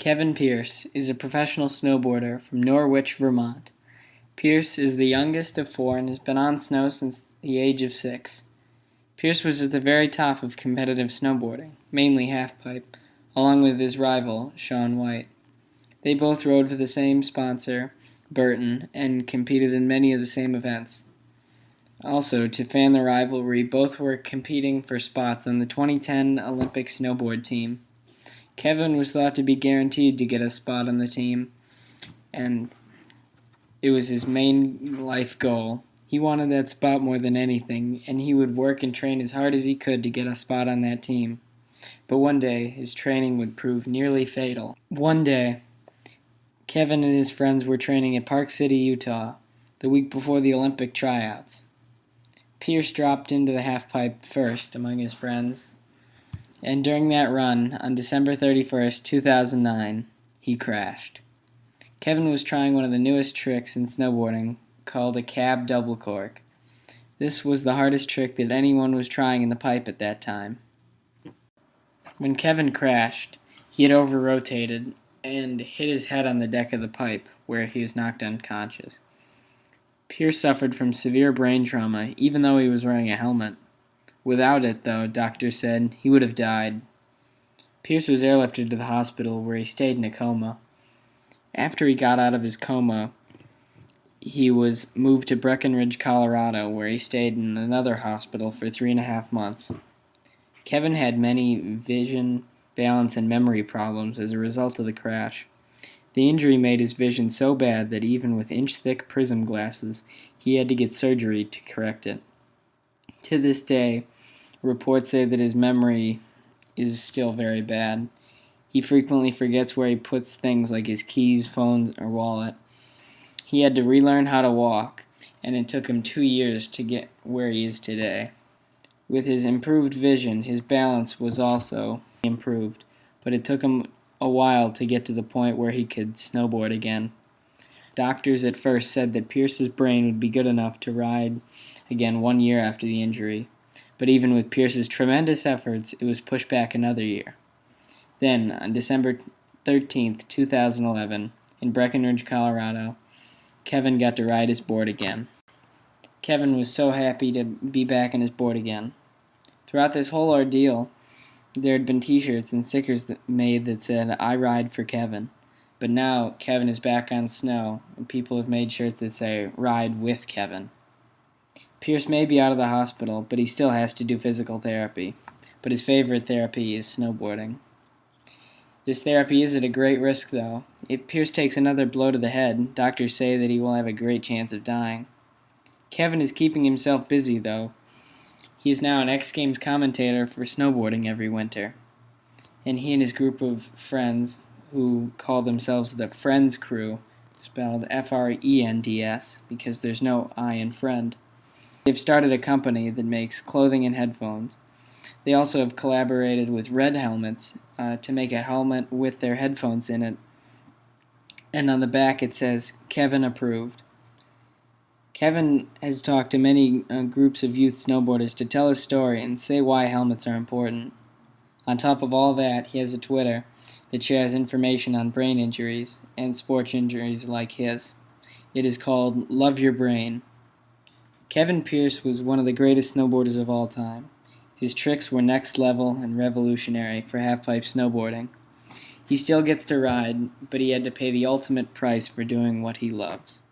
Kevin Pierce is a professional snowboarder from Norwich, Vermont. Pierce is the youngest of four and has been on snow since the age of 6. Pierce was at the very top of competitive snowboarding, mainly halfpipe, along with his rival, Shaun White. They both rode for the same sponsor, Burton, and competed in many of the same events. Also, to fan the rivalry, both were competing for spots on the 2010 Olympic snowboard team. Kevin was thought to be guaranteed to get a spot on the team, and it was his main life goal. He wanted that spot more than anything, and he would work and train as hard as he could to get a spot on that team. But one day, his training would prove nearly fatal. One day, Kevin and his friends were training at Park City, Utah, the week before the Olympic tryouts. Pierce dropped into the halfpipe first among his friends, and during that run, on December 31st, 2009, he crashed. Kevin was trying one of the newest tricks in snowboarding, called a cab double cork. This was the hardest trick that anyone was trying in the pipe at that time. When Kevin crashed, he had over-rotated and hit his head on the deck of the pipe, where he was knocked unconscious. Pierce suffered from severe brain trauma, even though he was wearing a helmet. Without it, though, doctors said, he would have died. Pierce was airlifted to the hospital, where he stayed in a coma. After he got out of his coma, he was moved to Breckenridge, Colorado, where he stayed in another hospital for 3.5 months. Kevin had many vision, balance, and memory problems as a result of the crash. The injury made his vision so bad that even with inch-thick prism glasses, he had to get surgery to correct it. To this day, reports say that his memory is still very bad. He frequently forgets where he puts things like his keys, phone, or wallet. He had to relearn how to walk, and it took him 2 years to get where he is today. With his improved vision, his balance was also improved, but it took him a while to get to the point where he could snowboard again. Doctors at first said that Pierce's brain would be good enough to ride again 1 year after the injury, but even with Pierce's tremendous efforts, it was pushed back another year. Then, on December 13th, 2011, in Breckenridge, Colorado, Kevin got to ride his board again. Kevin was so happy to be back on his board again. Throughout this whole ordeal, there had been t-shirts and stickers made that said, "I ride for Kevin." But now, Kevin is back on snow, and people have made shirts that say, "Ride with Kevin." Pierce may be out of the hospital, but he still has to do physical therapy. But his favorite therapy is snowboarding. This therapy is at a great risk, though. If Pierce takes another blow to the head, doctors say that he will have a great chance of dying. Kevin is keeping himself busy, though. He is now an X Games commentator for snowboarding every winter. And he and his group of friends, who call themselves the Friends Crew, spelled F-R-E-N-D-S, because there's no I in friend, they've started a company that makes clothing and headphones. They also have collaborated with Red Helmets to make a helmet with their headphones in it. And on the back it says, "Kevin approved." Kevin has talked to many groups of youth snowboarders to tell his story and say why helmets are important. On top of all that, he has a Twitter that shares information on brain injuries and sports injuries like his. It is called Love Your Brain. Kevin Pierce was one of the greatest snowboarders of all time. His tricks were next level and revolutionary for halfpipe snowboarding. He still gets to ride, but he had to pay the ultimate price for doing what he loves.